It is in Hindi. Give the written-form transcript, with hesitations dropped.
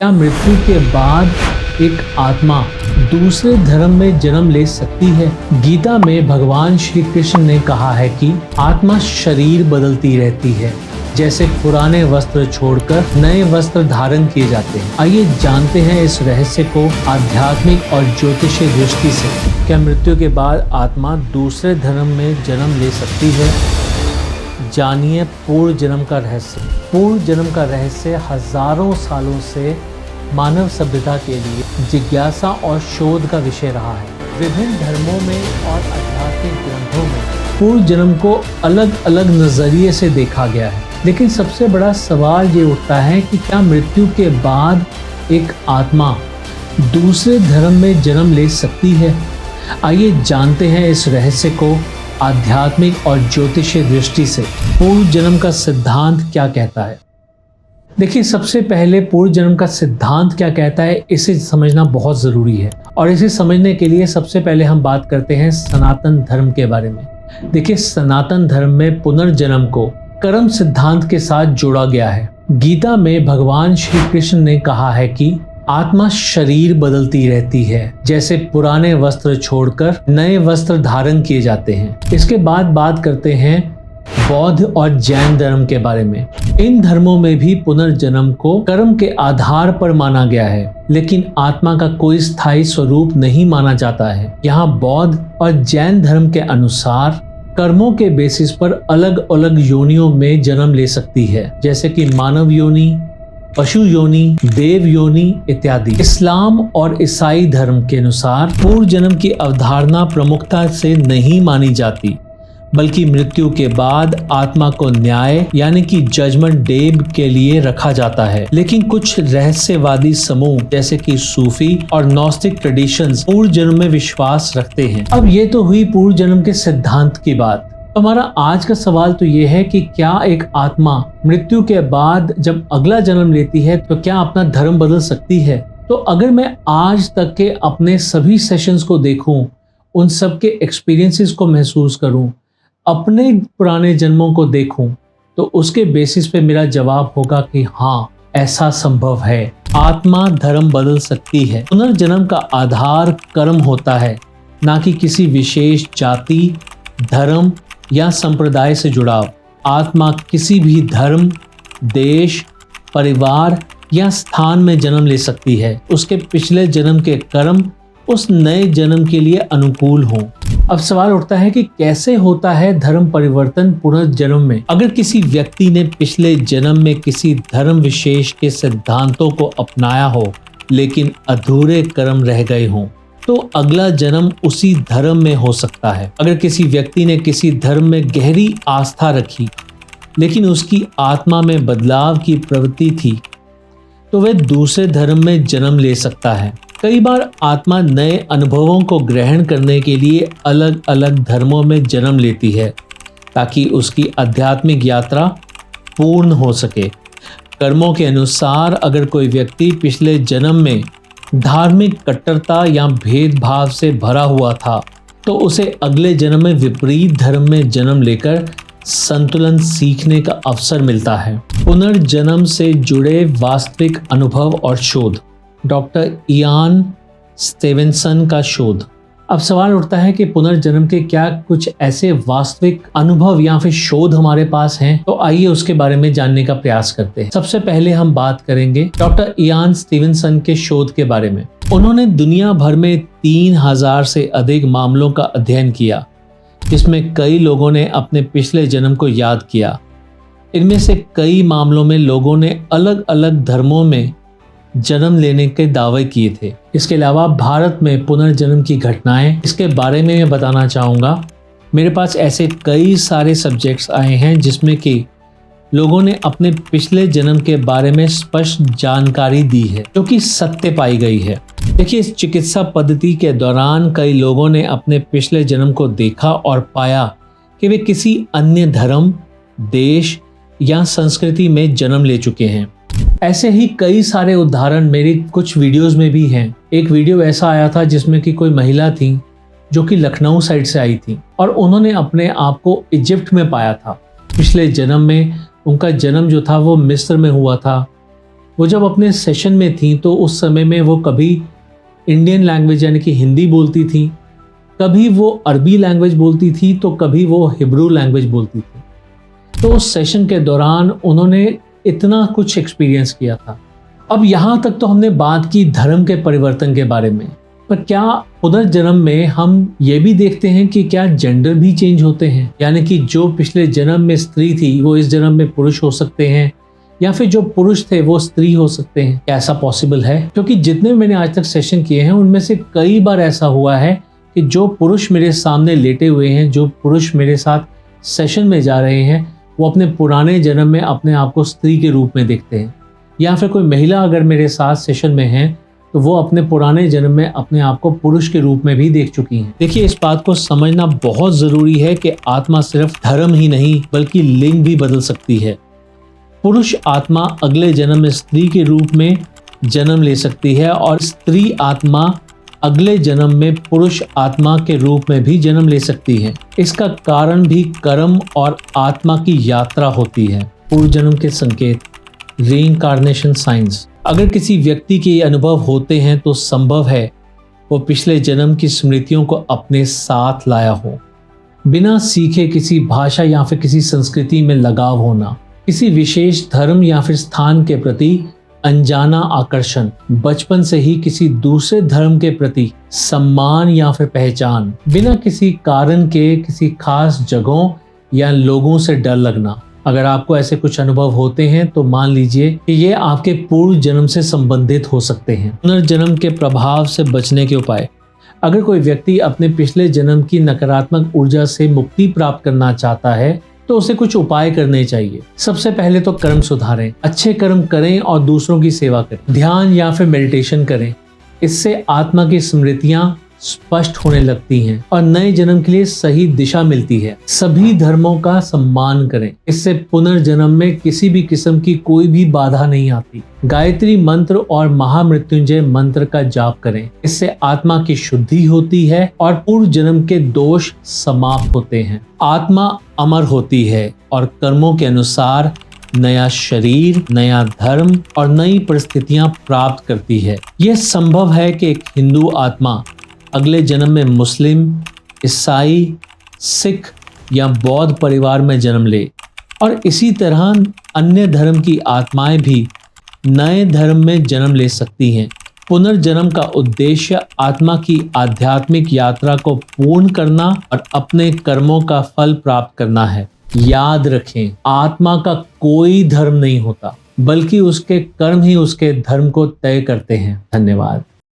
क्या मृत्यु के बाद एक आत्मा दूसरे धर्म में जन्म ले सकती है? गीता में भगवान श्री कृष्ण ने कहा है कि आत्मा शरीर बदलती रहती है, जैसे पुराने वस्त्र छोड़कर नए वस्त्र धारण किए जाते हैं। आइए जानते हैं इस रहस्य को आध्यात्मिक और ज्योतिषीय दृष्टि से। क्या मृत्यु के बाद आत्मा दूसरे धर्म में जन्म ले सकती है? जानिए पूर्व जन्म का रहस्य। पूर्व जन्म का रहस्य हजारों सालों से मानव सभ्यता के लिए जिज्ञासा और शोध का विषय रहा है। विभिन्न धर्मों में और आध्यात्मिक ग्रंथों में पूर्व जन्म को अलग अलग नजरिए से देखा गया है, लेकिन सबसे बड़ा सवाल ये उठता है कि क्या मृत्यु के बाद एक आत्मा दूसरे धर्म में जन्म ले सकती है? आइए जानते हैं इस रहस्य को आध्यात्मिक और ज्योतिषीय दृष्टि से। पूर्व जन्म का सिद्धांत क्या कहता है? देखिए, सबसे पहले पूर्व जन्म का सिद्धांत क्या कहता है, इसे समझना बहुत जरूरी है। और इसे समझने के लिए सबसे पहले हम बात करते हैं सनातन धर्म के बारे में। देखिए, सनातन धर्म में पुनर्जन्म को कर्म सिद्धांत के साथ जोड़ा गया है। गीता में भगवान श्री कृष्ण ने कहा है कि आत्मा शरीर बदलती रहती है, जैसे पुराने वस्त्र छोड़कर नए वस्त्र धारण किए जाते हैं। इसके बाद बात करते हैं बौद्ध और जैन धर्म के बारे में। इन धर्मों में भी पुनर्जन्म को कर्म के आधार पर माना गया है, लेकिन आत्मा का कोई स्थायी स्वरूप नहीं माना जाता है। यहाँ बौद्ध और जैन धर्म के अनुसार कर्मों के बेसिस पर अलग अलग योनियों में जन्म ले सकती है, जैसे कि मानव योनि, पशु योनि, देव योनि इत्यादि। इस्लाम और ईसाई धर्म के अनुसार पूर्व जन्म की अवधारणा प्रमुखता से नहीं मानी जाती, बल्कि मृत्यु के बाद आत्मा को न्याय यानी कि जजमेंट डे के लिए रखा जाता है। लेकिन कुछ रहस्यवादी समूह जैसे कि सूफी और नॉस्टिक ट्रेडिशंस पूर्व जन्म में विश्वास रखते हैं। अब ये तो हुई पूर्व जन्म के सिद्धांत की बात। हमारा आज का सवाल तो ये है कि क्या एक आत्मा मृत्यु के बाद जब अगला जन्म लेती है तो क्या अपना धर्म बदल सकती है? तो अगर मैं आज तक के अपने सभी सेशंस को देखूं, उन सब के एक्सपीरियंसेस को महसूस करूं, अपने पुराने जन्मों को देखूं, तो उसके बेसिस पे मेरा जवाब होगा कि हाँ, ऐसा संभव है। आत्मा धर्म बदल सकती है। पुनर्जन्म का आधार कर्म होता है, ना कि किसी विशेष जाति, धर्म या संप्रदाय से जुड़ाव। आत्मा किसी भी धर्म, देश, परिवार या स्थान में जन्म ले सकती है। उसके पिछले जन्म के कर्म उस नए जन्म के लिए अनुकूल हों। अब सवाल उठता है कि कैसे होता है धर्म परिवर्तन पुनर्जन्म में? अगर किसी व्यक्ति ने पिछले जन्म में किसी धर्म विशेष के सिद्धांतों को अपनाया हो, लेकिन अधूरे कर्म रह गए हों, तो अगला जन्म उसी धर्म में हो सकता है। अगर किसी व्यक्ति ने किसी धर्म में गहरी आस्था रखी, लेकिन उसकी आत्मा में बदलाव की प्रवृत्ति थी, तो वह दूसरे धर्म में जन्म ले सकता है। कई बार आत्मा नए अनुभवों को ग्रहण करने के लिए अलग अलग धर्मों में जन्म लेती है, ताकि उसकी आध्यात्मिक यात्रा पूर्ण हो सके। कर्मों के अनुसार अगर कोई व्यक्ति पिछले जन्म में धार्मिक कट्टरता या भेदभाव से भरा हुआ था, तो उसे अगले जन्म में विपरीत धर्म में जन्म लेकर संतुलन सीखने का अवसर मिलता है। पुनर्जन्म से जुड़े वास्तविक अनुभव और शोध। डॉक्टर इयान स्टीवेंसन का शोध। अब सवाल उठता है कि पुनर्जन्म के क्या कुछ ऐसे वास्तविक अनुभव या फिर शोध हमारे पास हैं? तो आइए उसके बारे में जानने का प्रयास करते हैं। सबसे पहले हम बात करेंगे डॉक्टर इयान स्टीवेंसन के शोध के बारे में। उन्होंने दुनिया भर में 3000 से अधिक मामलों का अध्ययन किया, जिसमें कई लोगों ने अपने पिछले जन्म को याद किया। इनमें से कई मामलों में लोगों ने अलग अलग धर्मों में जन्म लेने के दावे किए थे। इसके अलावा भारत में पुनर्जन्म की घटनाएं, इसके बारे में मैं बताना चाहूँगा। मेरे पास ऐसे कई सारे सब्जेक्ट्स आए हैं जिसमें कि लोगों ने अपने पिछले जन्म के बारे में स्पष्ट जानकारी दी है, जो कि सत्य पाई गई है। देखिए, इस चिकित्सा पद्धति के दौरान कई लोगों ने अपने पिछले जन्म को देखा और पाया कि वे किसी अन्य धर्म, देश या संस्कृति में जन्म ले चुके हैं। ऐसे ही कई सारे उदाहरण मेरी कुछ वीडियोस में भी हैं। एक वीडियो ऐसा आया था जिसमें कि कोई महिला थी जो कि लखनऊ साइड से आई थी और उन्होंने अपने आप को इजिप्ट में पाया था। पिछले जन्म में उनका जन्म जो था वो मिस्र में हुआ था, वो जब अपने सेशन में थी तो उस समय में वो कभी इंडियन लैंग्वेज यानी कि हिंदी बोलती थी, कभी वो अरबी लैंग्वेज बोलती थी, तो कभी वो हिब्रू लैंग्वेज बोलती थी। तो उस सेशन के दौरान उन्होंने इतना कुछ एक्सपीरियंस किया था। अब यहाँ तक तो हमने बात की धर्म के परिवर्तन के बारे में, पर क्या पुनर्जन्म में हम ये भी देखते हैं कि क्या जेंडर भी चेंज होते हैं, यानी कि जो पिछले जन्म में स्त्री थी वो इस जन्म में पुरुष हो सकते हैं, या फिर जो पुरुष थे वो स्त्री हो सकते हैं। क्या ऐसा पॉसिबल है? क्योंकि जितने मैंने आज तक सेशन किए हैं उनमें से कई बार ऐसा हुआ है कि जो पुरुष मेरे सामने लेटे हुए हैं, जो पुरुष मेरे साथ सेशन में जा रहे हैं, वो अपने पुराने जन्म में अपने आप को स्त्री के रूप में देखते हैं, या फिर कोई महिला अगर मेरे साथ सेशन में है तो वो अपने पुराने जन्म में अपने आप को पुरुष के रूप में भी देख चुकी हैं। देखिए, इस बात को समझना बहुत जरूरी है कि आत्मा सिर्फ धर्म ही नहीं बल्कि लिंग भी बदल सकती है। पुरुष आत्मा अगले जन्म में स्त्री के रूप में जन्म ले सकती है और स्त्री आत्मा अगले जन्म में पुरुष आत्मा के रूप में भी जन्म ले सकती है। इसका कारण भी कर्म और आत्मा की यात्रा होती है। पूर्व जन्म के संकेत, रीइंकार्नेशन साइंस। अगर किसी व्यक्ति के ये अनुभव होते हैं तो संभव है वो पिछले जन्म की स्मृतियों को अपने साथ लाया हो। बिना सीखे किसी भाषा या फिर किसी संस्कृति में लगाव होना, किसी विशेष धर्म या फिर स्थान के प्रति अनजाना आकर्षण, बचपन से ही किसी दूसरे धर्म के प्रति सम्मान या फिर पहचान, बिना किसी कारण के किसी खास जगहों या लोगों से डर लगना। अगर आपको ऐसे कुछ अनुभव होते हैं तो मान लीजिए कि ये आपके पूर्व जन्म से संबंधित हो सकते हैं। पुनर्जन्म के प्रभाव से बचने के उपाय। अगर कोई व्यक्ति अपने पिछले जन्म की नकारात्मक ऊर्जा से मुक्ति प्राप्त करना चाहता है तो उसे कुछ उपाय करने चाहिए। सबसे पहले तो कर्म सुधारें, अच्छे कर्म करें और दूसरों की सेवा करें। ध्यान या फिर मेडिटेशन करें, इससे आत्मा की स्मृतियां स्पष्ट होने लगती हैं और नए जन्म के लिए सही दिशा मिलती है। सभी धर्मों का सम्मान करें, इससे पुनर्जन्म में किसी भी किस्म की कोई भी बाधा नहीं आती। गायत्री मंत्र और महामृत्युंजय मंत्र का जाप करें, इससे आत्मा की शुद्धि होती है और पूर्व जन्म के दोष समाप्त होते हैं। आत्मा अमर होती है और कर्मों के अनुसार नया शरीर, नया धर्म और नई परिस्थितियां प्राप्त करती है। यह संभव है कि एक हिंदू आत्मा अगले जन्म में मुस्लिम, ईसाई, सिख या बौद्ध परिवार में जन्म ले और इसी तरह अन्य धर्म की आत्माएं भी नए धर्म में जन्म ले सकती हैं। पुनर्जन्म का उद्देश्य आत्मा की आध्यात्मिक यात्रा को पूर्ण करना और अपने कर्मों का फल प्राप्त करना है। याद रखें, आत्मा का कोई धर्म नहीं होता, बल्कि उसके कर्म ही उसके धर्म को तय करते हैं। धन्यवाद।